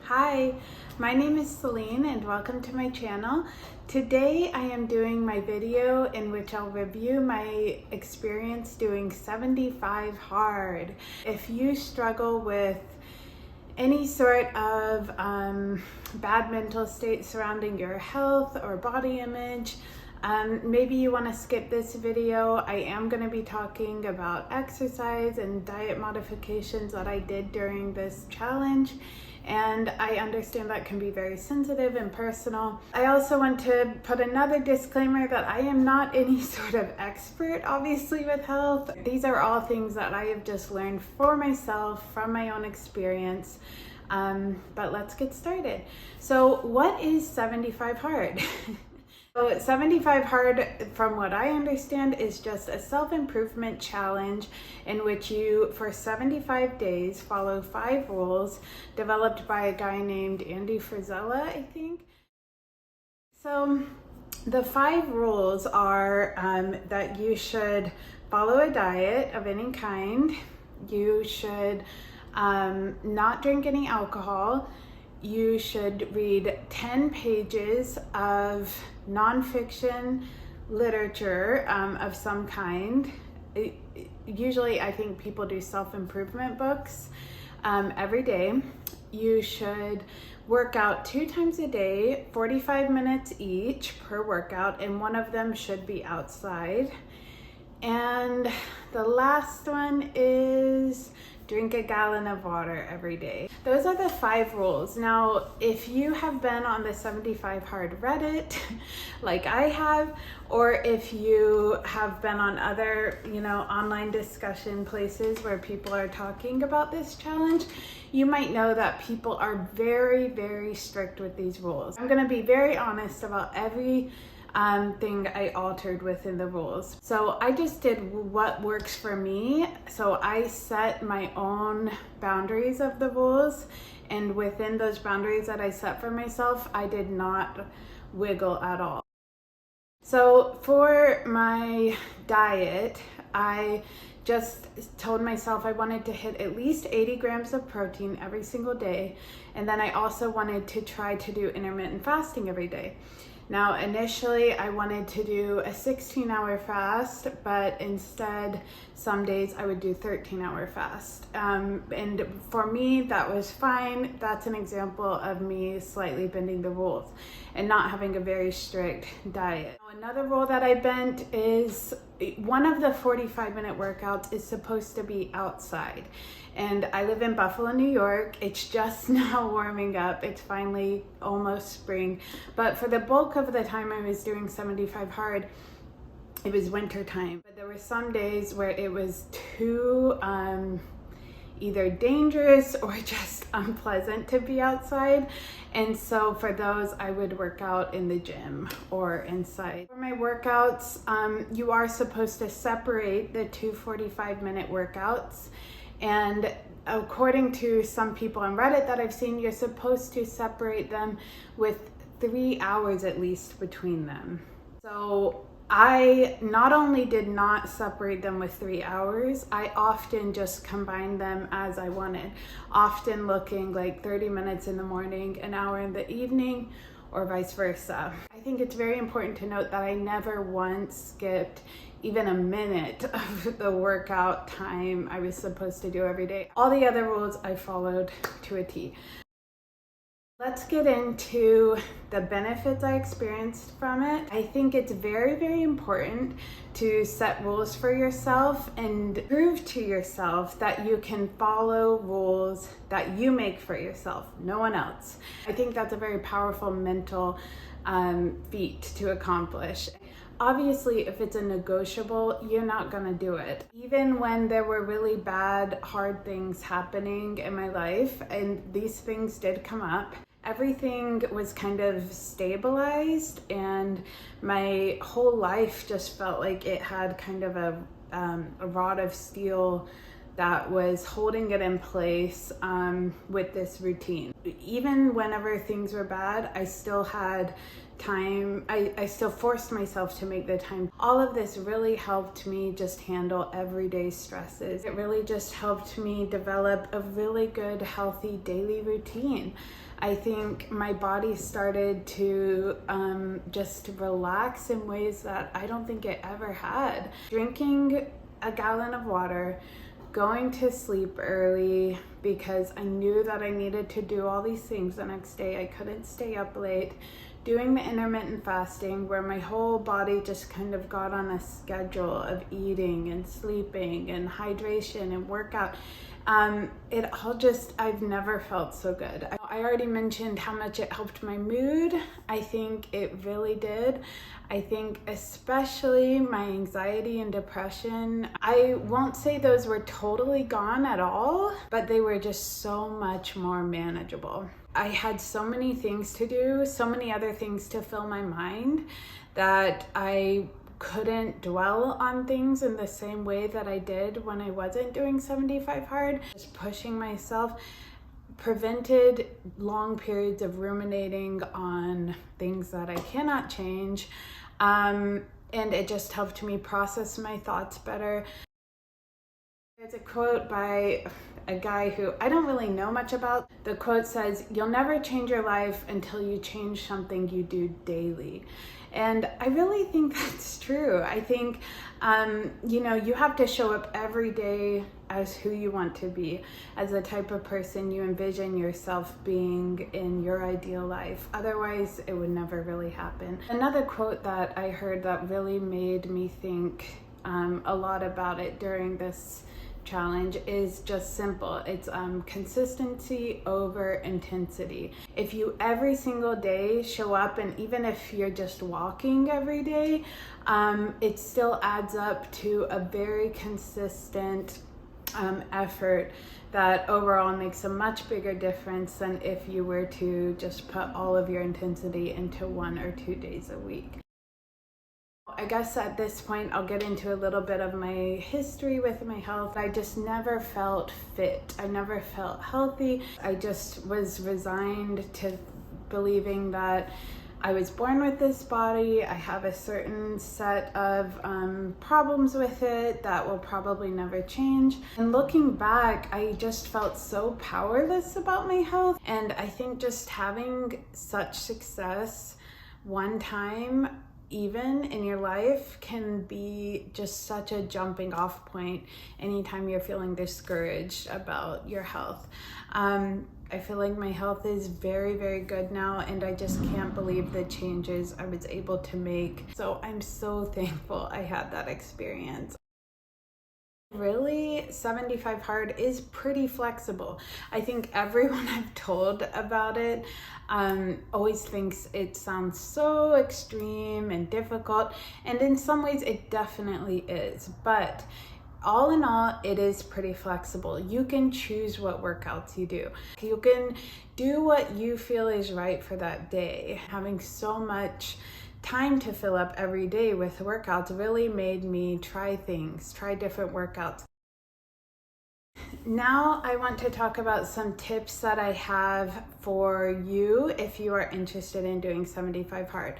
Hi, my name is Celine and welcome to my channel. Today I am doing my video in which I'll review my experience doing 75 hard. If you struggle with any sort of bad mental state surrounding your health or body image, maybe you want to skip this video. I am going to be talking about exercise and diet modifications that I did during this challenge, and I understand that can be very sensitive and personal. I also want to put another disclaimer that I am not any sort of expert, obviously, with health. These are all things that I have just learned for myself from my own experience. But let's get started. So what is 75 hard? So 75 hard, from what I understand, is just a self-improvement challenge in which you, for 75 days, follow 5 rules developed by a guy named Andy Frisella, I think. So the 5 rules are that you should follow a diet of any kind, you should not drink any alcohol, you should read 10 pages of nonfiction literature of some kind. Usually I think people do self-improvement books every day. You should work out 2 times a day, 45 minutes each per workout, and one of them should be outside. And the last one is drink a gallon of water every day. Those are the 5 rules. Now, if you have been on the 75 hard Reddit, like I have, or if you have been on other, online discussion places where people are talking about this challenge, you might know that people are very, very strict with these rules. I'm gonna be very honest about every thing I altered within the rules. So I just did what works for me. So I set my own boundaries of the rules, and within those boundaries that I set for myself, I did not wiggle at all. So for my diet, I just told myself I wanted to hit at least 80 grams of protein every single day, and then I also wanted to try to do intermittent fasting every day. Now, initially, I wanted to do a 16-hour fast, but instead, some days I would do 13-hour fast. And for me, that was fine. That's an example of me slightly bending the rules and not having a very strict diet. Now, another rule that I bent is one of the 45-minute workouts is supposed to be outside. And I live in Buffalo, New York. It's just now warming up. It's finally almost spring. But for the bulk of the time I was doing 75 hard, it was winter time. But there were some days where it was too either dangerous or just unpleasant to be outside. And so for those, I would work out in the gym or inside. For my workouts, you are supposed to separate the 2 45-minute workouts. And according to some people on Reddit that I've seen, you're supposed to separate them with 3 hours at least between them. So I not only did not separate them with 3 hours, I often just combined them as I wanted, often looking like 30 minutes in the morning, an hour in the evening, or vice versa. I think it's very important to note that I never once skipped even a minute of the workout time I was supposed to do every day. All the other rules I followed to a T. Let's get into the benefits I experienced from it. I think it's very, very important to set rules for yourself and prove to yourself that you can follow rules that you make for yourself, no one else. I think that's a very powerful mental feat to accomplish. Obviously, if it's a negotiable, you're not gonna do it. Even when there were really bad, hard things happening in my life, and these things did come up, everything was kind of stabilized, and my whole life just felt like it had kind of a rod of steel that was holding it in place with this routine. Even whenever things were bad, I still had time. I still forced myself to make the time. All of this really helped me just handle everyday stresses. It really just helped me develop a really good, healthy daily routine. I think my body started to just relax in ways that I don't think it ever had. Drinking a gallon of water, going to sleep early because I knew that I needed to do all these things the next day. I couldn't stay up late. Doing the intermittent fasting where my whole body just kind of got on a schedule of eating and sleeping and hydration and workout. It all just, I've never felt so good. I already mentioned how much it helped my mood. I think it really did. I think especially my anxiety and depression, I won't say those were totally gone at all, but they were just so much more manageable. I had so many things to do, so many other things to fill my mind that I couldn't dwell on things in the same way that I did when I wasn't doing 75 hard. Just pushing myself prevented long periods of ruminating on things that I cannot change. And it just helped me process my thoughts better. There's a quote by a guy who I don't really know much about. The quote says, "You'll never change your life until you change something you do daily." And I really think that's true. I think, you have to show up every day as who you want to be, as the type of person you envision yourself being in your ideal life. Otherwise, it would never really happen. Another quote that I heard that really made me think a lot about it during this challenge is just simple. It's consistency over intensity. If you every single day show up, and even if you're just walking every day, it still adds up to a very consistent effort that overall makes a much bigger difference than if you were to just put all of your intensity into 1 or 2 days a week. I guess at this point I'll get into a little bit of my history with my health. I just never felt fit. I never felt healthy. I just was resigned to believing that I was born with this body. I have a certain set of problems with it that will probably never change. And looking back, I just felt so powerless about my health. And I think just having such success one time even in your life can be just such a jumping off point anytime you're feeling discouraged about your health. I feel like my health is very, very good now, and I just can't believe the changes I was able to make. So I'm so thankful I had that experience. Really, 75 hard is pretty flexible. I think everyone I've told about it always thinks it sounds so extreme and difficult, and in some ways it definitely is, but all in all, it is pretty flexible. You can choose what workouts you do. You can do what you feel is right for that day. Having so much time to fill up every day with workouts really made me try different workouts. Now I want to talk about some tips that I have for you if you are interested in doing 75 hard.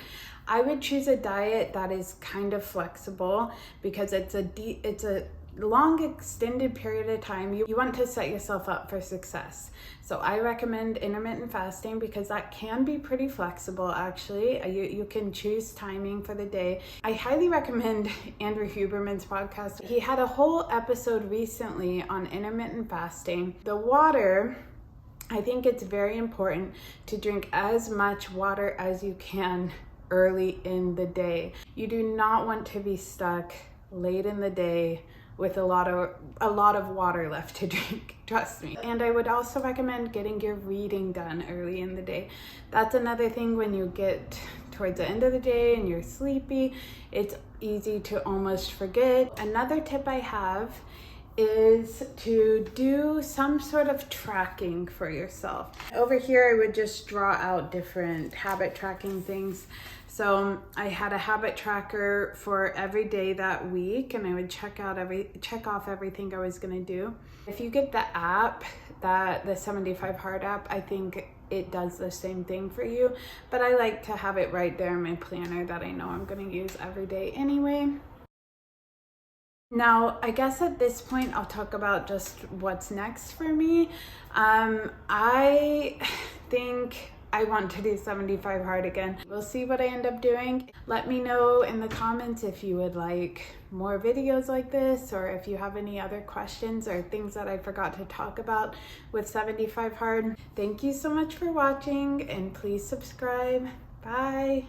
I would choose a diet that is kind of flexible because it's a long extended period of time. You want to set yourself up for success. So I recommend intermittent fasting because that can be pretty flexible actually. You can choose timing for the day. I highly recommend Andrew Huberman's podcast. He had a whole episode recently on intermittent fasting. The water, I think it's very important to drink as much water as you can early in the day. You do not want to be stuck late in the day with a lot of water left to drink, trust me. And I would also recommend getting your reading done early in the day. That's another thing. When you get towards the end of the day and you're sleepy, it's easy to almost forget. Another tip I have is to do some sort of tracking for yourself. Over here, I would just draw out different habit tracking things. So I had a habit tracker for every day that week, and I would check off everything I was gonna do. If you get the app, the 75 hard app, I think it does the same thing for you, but I like to have it right there in my planner that I know I'm gonna use every day anyway. Now, I guess at this point, I'll talk about just what's next for me. I think I want to do 75 hard again. We'll see what I end up doing. Let me know in the comments if you would like more videos like this, or if you have any other questions or things that I forgot to talk about with 75 hard. Thank you so much for watching, and please subscribe. Bye.